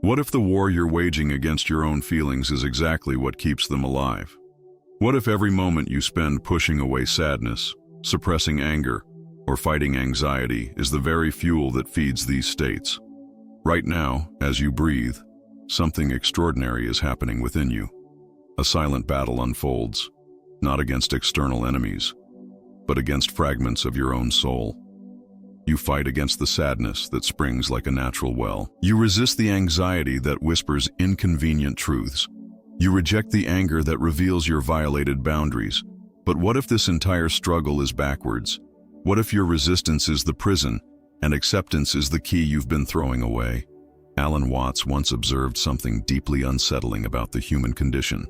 What if the war you're waging against your own feelings is exactly what keeps them alive? What if every moment you spend pushing away sadness, suppressing anger, or fighting anxiety is the very fuel that feeds these states? Right now, as you breathe, something extraordinary is happening within you. A silent battle unfolds, not against external enemies, but against fragments of your own soul. You fight against the sadness that springs like a natural well. You resist the anxiety that whispers inconvenient truths. You reject the anger that reveals your violated boundaries. But what if this entire struggle is backwards? What if your resistance is the prison and acceptance is the key you've been throwing away? Alan Watts once observed something deeply unsettling about the human condition.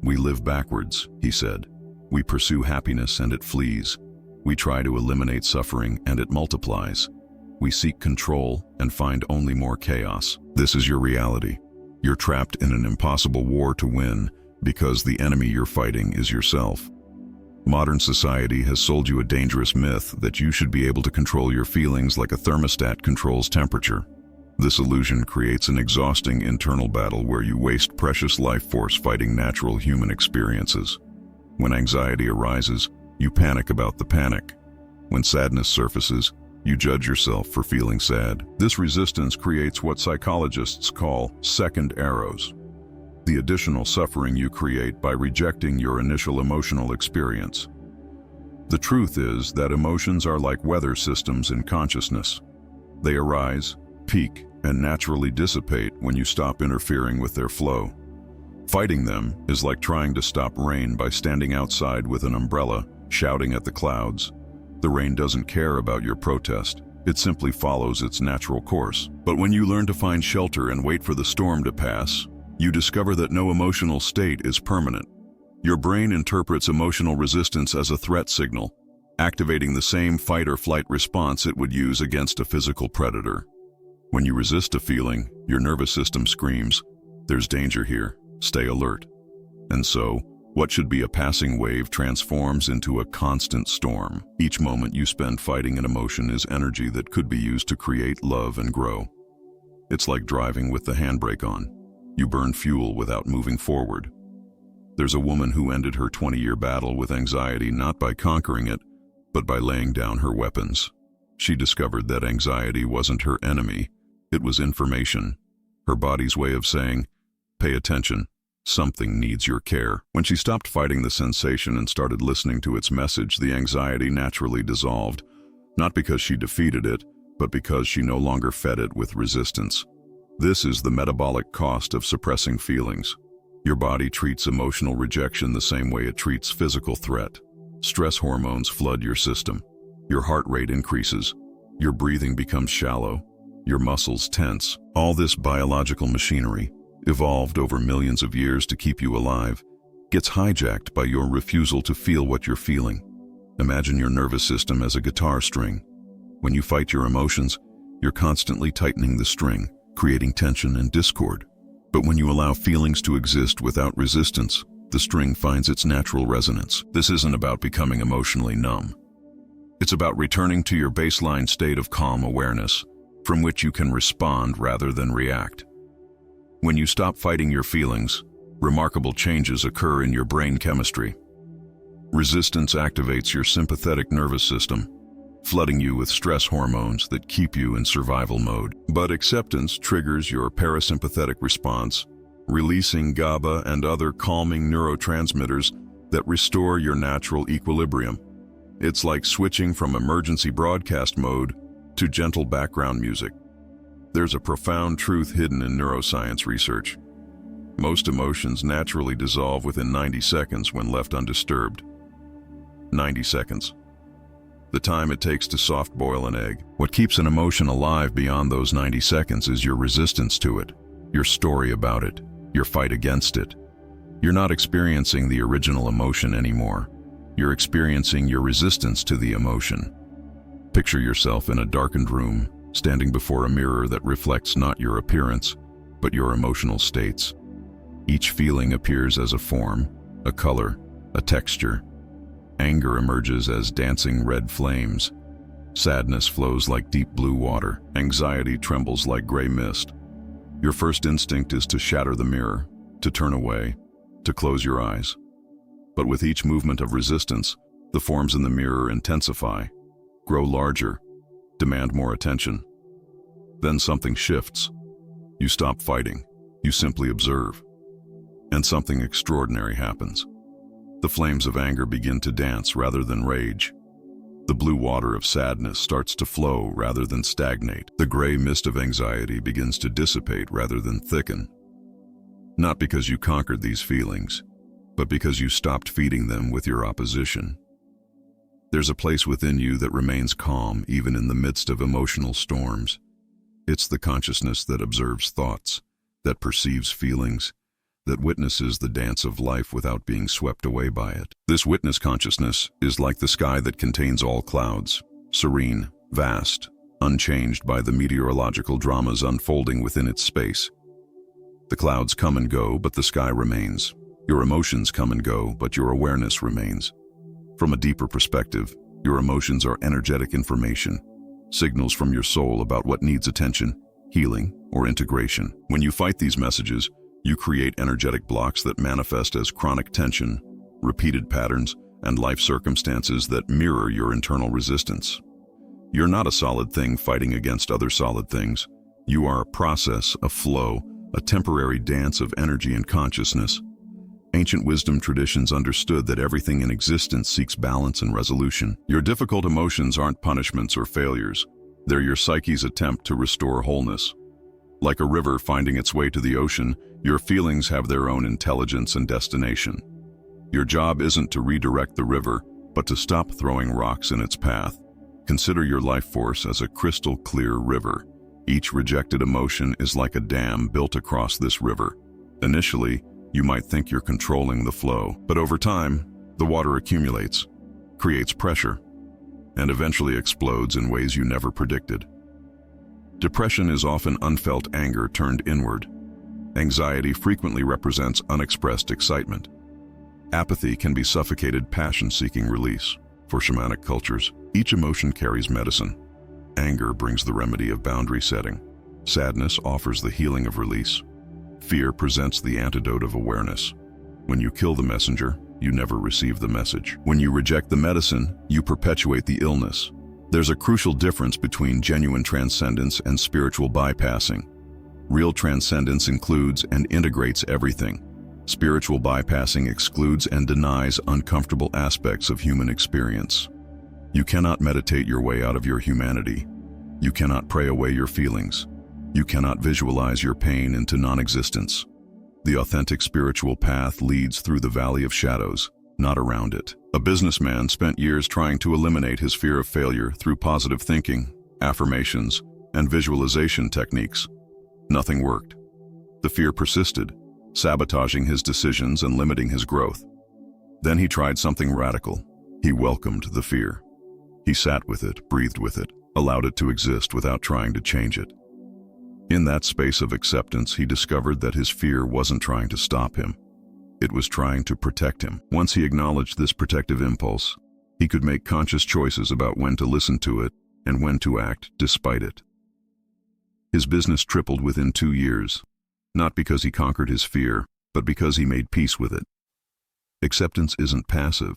We live backwards, he said. We pursue happiness and it flees. We try to eliminate suffering and it multiplies. We seek control and find only more chaos. This is your reality. You're trapped in an impossible war to win because the enemy you're fighting is yourself. Modern society has sold you a dangerous myth that you should be able to control your feelings like a thermostat controls temperature. This illusion creates an exhausting internal battle where you waste precious life force fighting natural human experiences. When anxiety arises, you panic about the panic. When sadness surfaces, you judge yourself for feeling sad. This resistance creates what psychologists call second arrows, the additional suffering you create by rejecting your initial emotional experience. The truth is that emotions are like weather systems in consciousness. They arise, peak, and naturally dissipate when you stop interfering with their flow. Fighting them is like trying to stop rain by standing outside with an umbrella, shouting at the clouds. The rain doesn't care about your protest. It simply follows its natural course. But when you learn to find shelter and wait for the storm to pass, you discover that no emotional state is permanent. Your brain interprets emotional resistance as a threat signal, activating the same fight or flight response it would use against a physical predator. When you resist a feeling, your nervous system screams, "There's danger here, stay alert." And so, what should be a passing wave transforms into a constant storm. Each moment you spend fighting an emotion is energy that could be used to create, love, and grow. It's like driving with the handbrake on. You burn fuel without moving forward. There's a woman who ended her 20-year battle with anxiety not by conquering it, but by laying down her weapons. She discovered that anxiety wasn't her enemy, it was information. Her body's way of saying, "Pay attention. Something needs your care." When she stopped fighting the sensation and started listening to its message, the anxiety naturally dissolved, not because she defeated it, but because she no longer fed it with resistance. This is the metabolic cost of suppressing feelings. Your body treats emotional rejection the same way it treats physical threat. Stress hormones flood your system. Your heart rate increases. Your breathing becomes shallow. Your muscles tense. All this biological machinery, evolved over millions of years to keep you alive, gets hijacked by your refusal to feel what you're feeling. Imagine your nervous system as a guitar string. When you fight your emotions, you're constantly tightening the string, creating tension and discord. But when you allow feelings to exist without resistance, the string finds its natural resonance. This isn't about becoming emotionally numb. It's about returning to your baseline state of calm awareness, from which you can respond rather than react. When you stop fighting your feelings, remarkable changes occur in your brain chemistry. Resistance activates your sympathetic nervous system, flooding you with stress hormones that keep you in survival mode. But acceptance triggers your parasympathetic response, releasing GABA and other calming neurotransmitters that restore your natural equilibrium. It's like switching from emergency broadcast mode to gentle background music. There's a profound truth hidden in neuroscience research. Most emotions naturally dissolve within 90 seconds when left undisturbed. 90 seconds. The time it takes to soft boil an egg. What keeps an emotion alive beyond those 90 seconds is your resistance to it, your story about it, your fight against it. You're not experiencing the original emotion anymore. You're experiencing your resistance to the emotion. Picture yourself in a darkened room, standing before a mirror that reflects not your appearance, but your emotional states. Each feeling appears as a form, a color, a texture. Anger emerges as dancing red flames. Sadness flows like deep blue water. Anxiety trembles like gray mist. Your first instinct is to shatter the mirror, to turn away, to close your eyes. But with each movement of resistance, the forms in the mirror intensify, grow larger, demand more attention. Then something shifts. You stop fighting. You simply observe. And something extraordinary happens. The flames of anger begin to dance rather than rage. The blue water of sadness starts to flow rather than stagnate. The gray mist of anxiety begins to dissipate rather than thicken. Not because you conquered these feelings, but because you stopped feeding them with your opposition. There's a place within you that remains calm even in the midst of emotional storms. It's the consciousness that observes thoughts, that perceives feelings, that witnesses the dance of life without being swept away by it. This witness consciousness is like the sky that contains all clouds, serene, vast, unchanged by the meteorological dramas unfolding within its space. The clouds come and go, but the sky remains. Your emotions come and go, but your awareness remains. From a deeper perspective, your emotions are energetic information, signals from your soul about what needs attention, healing, or integration. When you fight these messages, you create energetic blocks that manifest as chronic tension, repeated patterns, and life circumstances that mirror your internal resistance. You're not a solid thing fighting against other solid things. You are a process, a flow, a temporary dance of energy and consciousness. Ancient wisdom traditions understood that everything in existence seeks balance and resolution. Your difficult emotions aren't punishments or failures. They're your psyche's attempt to restore wholeness. Like a river finding its way to the ocean, your feelings have their own intelligence and destination. Your job isn't to redirect the river, but to stop throwing rocks in its path. Consider your life force as a crystal clear river. Each rejected emotion is like a dam built across this river. Initially, you might think you're controlling the flow, but over time, the water accumulates, creates pressure, and eventually explodes in ways you never predicted. Depression is often unfelt anger turned inward. Anxiety frequently represents unexpressed excitement. Apathy can be suffocated passion-seeking release. For shamanic cultures, each emotion carries medicine. Anger brings the remedy of boundary setting. Sadness offers the healing of release. Fear presents the antidote of awareness. When you kill the messenger, you never receive the message. When you reject the medicine, you perpetuate the illness. There's a crucial difference between genuine transcendence and spiritual bypassing. Real transcendence includes and integrates everything. Spiritual bypassing excludes and denies uncomfortable aspects of human experience. You cannot meditate your way out of your humanity. You cannot pray away your feelings. You cannot visualize your pain into non-existence. The authentic spiritual path leads through the valley of shadows, not around it. A businessman spent years trying to eliminate his fear of failure through positive thinking, affirmations, and visualization techniques. Nothing worked. The fear persisted, sabotaging his decisions and limiting his growth. Then he tried something radical. He welcomed the fear. He sat with it, breathed with it, allowed it to exist without trying to change it. In that space of acceptance, he discovered that his fear wasn't trying to stop him. It was trying to protect him. Once he acknowledged this protective impulse, he could make conscious choices about when to listen to it and when to act despite it. His business tripled within 2 years, not because he conquered his fear, but because he made peace with it. Acceptance isn't passive.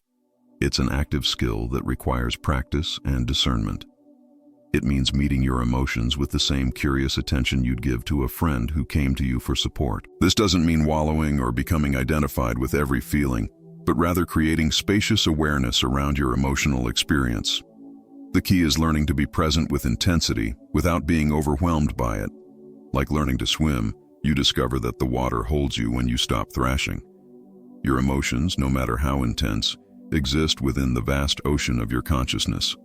It's an active skill that requires practice and discernment. It means meeting your emotions with the same curious attention you'd give to a friend who came to you for support. This doesn't mean wallowing or becoming identified with every feeling, but rather creating spacious awareness around your emotional experience. The key is learning to be present with intensity without being overwhelmed by it. Like learning to swim, you discover that the water holds you when you stop thrashing. Your emotions, no matter how intense, exist within the vast ocean of your consciousness.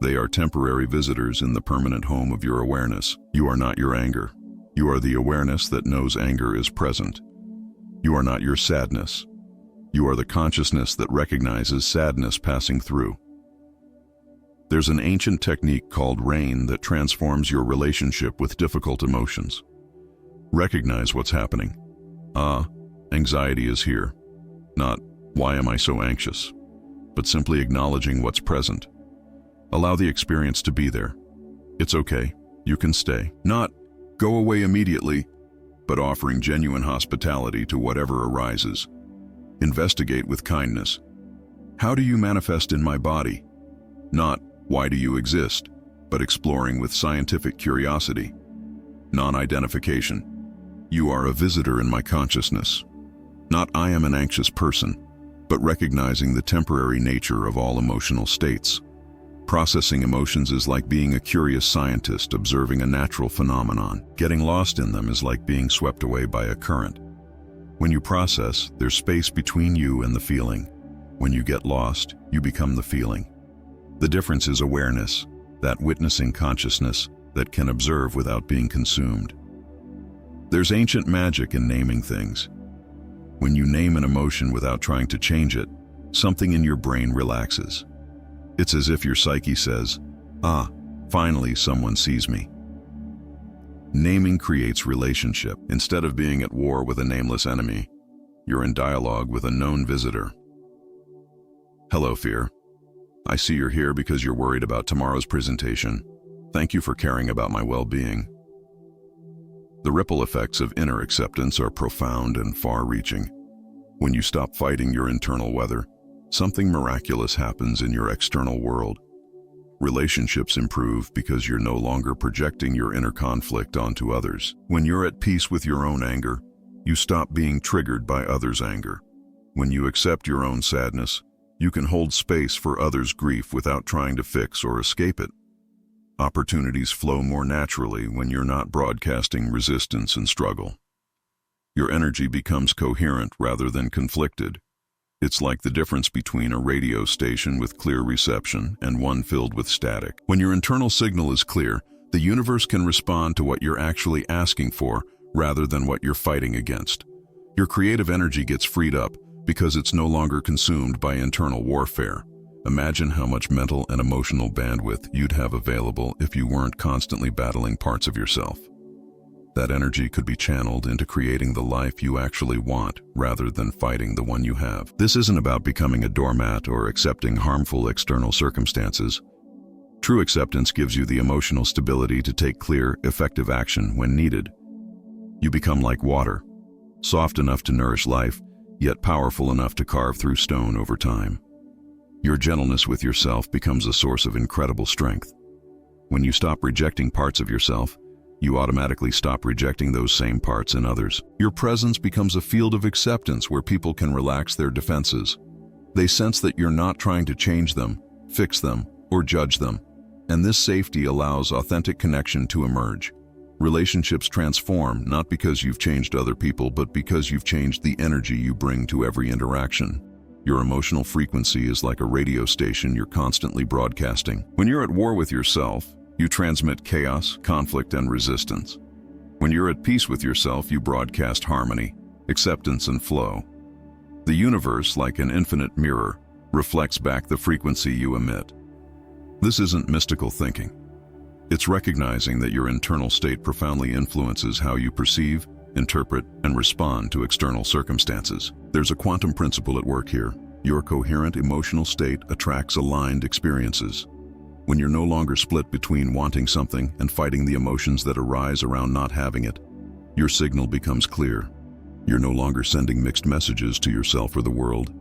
They are temporary visitors in the permanent home of your awareness. You are not your anger. You are the awareness that knows anger is present. You are not your sadness. You are the consciousness that recognizes sadness passing through. There's an ancient technique called rain that transforms your relationship with difficult emotions. Recognize what's happening. Anxiety is here. Not, why am I so anxious? But simply acknowledging what's present. Allow the experience to be there. It's okay. You can stay. Not, Go away immediately, but offering genuine hospitality to whatever arises. Investigate with kindness. How do you manifest in my body? Not, why do you exist, but exploring with scientific curiosity. Non-identification. You are a visitor in my consciousness. Not I am an anxious person, but recognizing the temporary nature of all emotional states. Processing emotions is like being a curious scientist observing a natural phenomenon. Getting lost in them is like being swept away by a current. When you process, there's space between you and the feeling. When you get lost, you become the feeling. The difference is awareness, that witnessing consciousness that can observe without being consumed. There's ancient magic in naming things. When you name an emotion without trying to change it, something in your brain relaxes. It's as if your psyche says, "Ah, finally someone sees me." Naming creates relationship. Instead of being at war with a nameless enemy, you're in dialogue with a known visitor. Hello, fear. I see you're here because you're worried about tomorrow's presentation. Thank you for caring about my well-being. The ripple effects of inner acceptance are profound and far-reaching. When you stop fighting your internal weather, something miraculous happens in your external world. Relationships improve because you're no longer projecting your inner conflict onto others. When you're at peace with your own anger, you stop being triggered by others' anger. When you accept your own sadness, you can hold space for others' grief without trying to fix or escape it. Opportunities flow more naturally when you're not broadcasting resistance and struggle. Your energy becomes coherent rather than conflicted. It's like the difference between a radio station with clear reception and one filled with static. When your internal signal is clear, the universe can respond to what you're actually asking for rather than what you're fighting against. Your creative energy gets freed up because it's no longer consumed by internal warfare. Imagine how much mental and emotional bandwidth you'd have available if you weren't constantly battling parts of yourself. That energy could be channeled into creating the life you actually want rather than fighting the one you have. This isn't about becoming a doormat or accepting harmful external circumstances. True acceptance gives you the emotional stability to take clear, effective action when needed. You become like water, soft enough to nourish life, yet powerful enough to carve through stone over time. Your gentleness with yourself becomes a source of incredible strength. When you stop rejecting parts of yourself, you automatically stop rejecting those same parts in others. Your presence becomes a field of acceptance where people can relax their defenses. They sense that you're not trying to change them, fix them, or judge them, and this safety allows authentic connection to emerge. Relationships transform not because you've changed other people, but because you've changed the energy you bring to every interaction. Your emotional frequency is like a radio station you're constantly broadcasting. When you're at war with yourself, you transmit chaos, conflict, and resistance. When you're at peace with yourself, you broadcast harmony, acceptance, and flow. The universe, like an infinite mirror, reflects back the frequency you emit. This isn't mystical thinking. It's recognizing that your internal state profoundly influences how you perceive, interpret, and respond to external circumstances. There's a quantum principle at work here. Your coherent emotional state attracts aligned experiences. When you're no longer split between wanting something and fighting the emotions that arise around not having it, your signal becomes clear. You're no longer sending mixed messages to yourself or the world.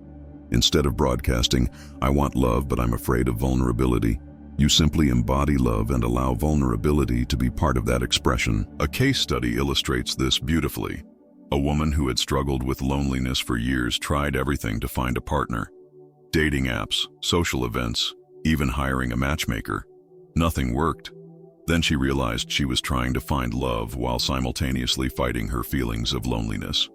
Instead of broadcasting, "I want love, but I'm afraid of vulnerability," you simply embody love and allow vulnerability to be part of that expression. A case study illustrates this beautifully. A woman who had struggled with loneliness for years tried everything to find a partner. Dating apps, social events, even hiring a matchmaker. Nothing worked. Then she realized she was trying to find love while simultaneously fighting her feelings of loneliness.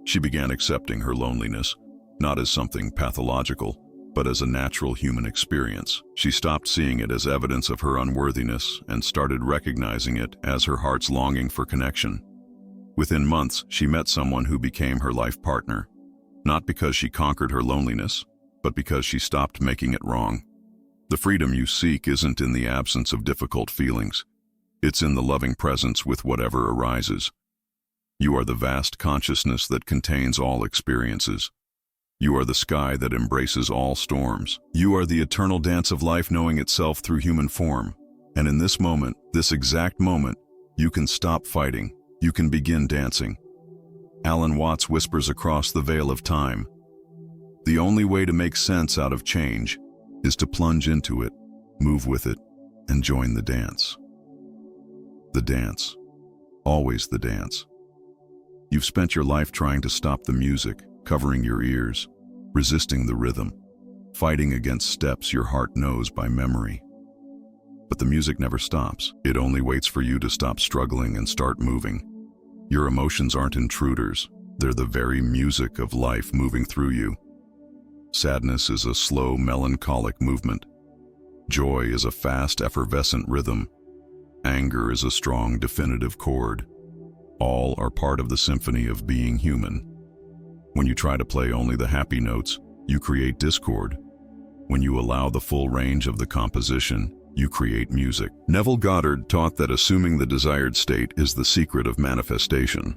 She began accepting her loneliness, not as something pathological, but as a natural human experience. She stopped seeing it as evidence of her unworthiness and started recognizing it as her heart's longing for connection. Within months, she met someone who became her life partner, not because she conquered her loneliness, but because she stopped making it wrong. The freedom you seek isn't in the absence of difficult feelings. It's in the loving presence with whatever arises. You are the vast consciousness that contains all experiences. You are the sky that embraces all storms. You are the eternal dance of life knowing itself through human form. And in this moment, this exact moment, You can stop fighting. You can begin dancing. Alan Watts whispers across the veil of time, "The only way to make sense out of change is to plunge into it, move with it, and join the dance." The dance. Always the dance. You've spent your life trying to stop the music, covering your ears, resisting the rhythm, fighting against steps your heart knows by memory. But the music never stops. It only waits for you to stop struggling and start moving. Your emotions aren't intruders. They're the very music of life moving through you. Sadness is a slow, melancholic movement. Joy is a fast, effervescent rhythm. Anger is a strong, definitive chord. All are part of the symphony of being human. When you try to play only the happy notes, you create discord. When you allow the full range of the composition, you create music. Neville Goddard taught that assuming the desired state is the secret of manifestation.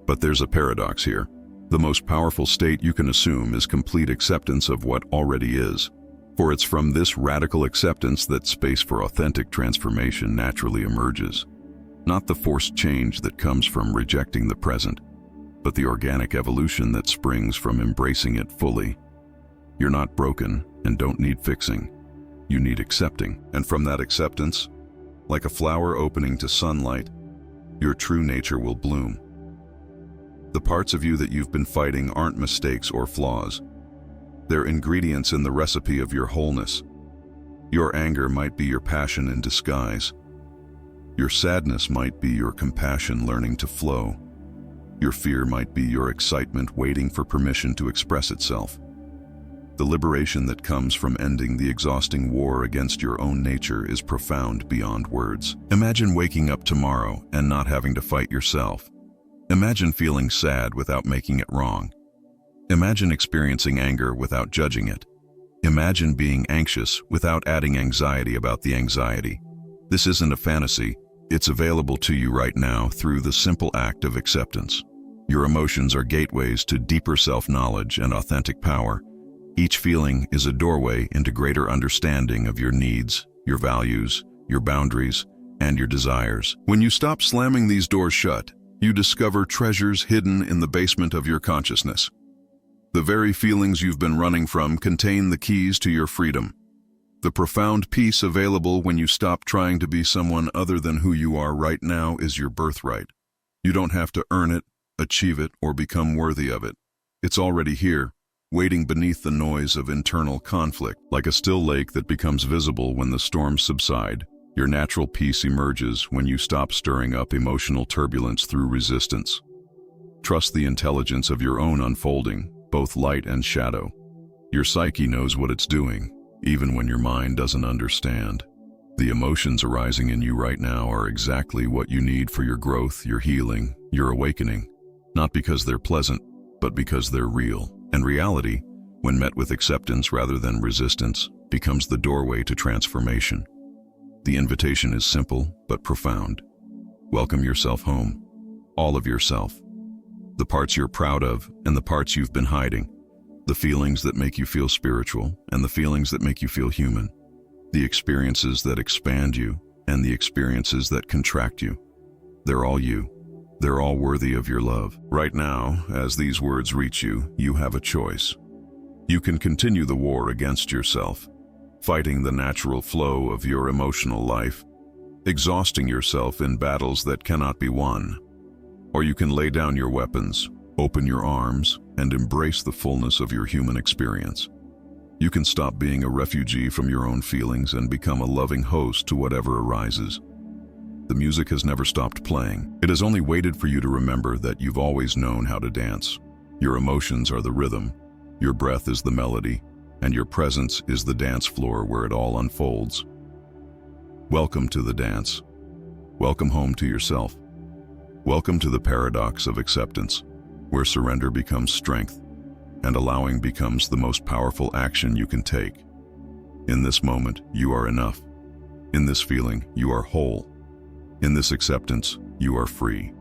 But there's a paradox here. The most powerful state you can assume is complete acceptance of what already is. For it's from this radical acceptance that space for authentic transformation naturally emerges. Not the forced change that comes from rejecting the present, but the organic evolution that springs from embracing it fully. You're not broken and don't need fixing. You need accepting. And from that acceptance, like a flower opening to sunlight, your true nature will bloom. The parts of you that you've been fighting aren't mistakes or flaws. They're ingredients in the recipe of your wholeness. Your anger might be your passion in disguise. Your sadness might be your compassion learning to flow. Your fear might be your excitement waiting for permission to express itself. The liberation that comes from ending the exhausting war against your own nature is profound beyond words. Imagine waking up tomorrow and not having to fight yourself. Imagine feeling sad without making it wrong. Imagine experiencing anger without judging it. Imagine being anxious without adding anxiety about the anxiety. This isn't a fantasy. It's available to you right now through the simple act of acceptance. Your emotions are gateways to deeper self-knowledge and authentic power. Each feeling is a doorway into greater understanding of your needs, your values, your boundaries, and your desires. When you stop slamming these doors shut, you discover treasures hidden in the basement of your consciousness. The very feelings you've been running from contain the keys to your freedom. The profound peace available when you stop trying to be someone other than who you are right now is your birthright. You don't have to earn it, achieve it, or become worthy of it. It's already here, waiting beneath the noise of internal conflict. Like a still lake that becomes visible when the storms subside, your natural peace emerges when you stop stirring up emotional turbulence through resistance. Trust the intelligence of your own unfolding, both light and shadow. Your psyche knows what it's doing, even when your mind doesn't understand. The emotions arising in you right now are exactly what you need for your growth, your healing, your awakening. Not because they're pleasant, but because they're real. And reality, when met with acceptance rather than resistance, becomes the doorway to transformation. The invitation is simple, but profound. Welcome yourself home. All of yourself. The parts you're proud of and the parts you've been hiding. The feelings that make you feel spiritual and the feelings that make you feel human. The experiences that expand you and the experiences that contract you. They're all you. They're all worthy of your love. Right now, as these words reach you, you have a choice. You can continue the war against yourself, fighting the natural flow of your emotional life, exhausting yourself in battles that cannot be won. Or you can lay down your weapons, open your arms, and embrace the fullness of your human experience. You can stop being a refugee from your own feelings and become a loving host to whatever arises. The music has never stopped playing. It has only waited for you to remember that you've always known how to dance. Your emotions are the rhythm, your breath is the melody, and your presence is the dance floor where it all unfolds. Welcome to the dance. Welcome home to yourself. Welcome to the paradox of acceptance, where surrender becomes strength, and allowing becomes the most powerful action you can take. In this moment, you are enough. In this feeling, you are whole. In this acceptance, you are free.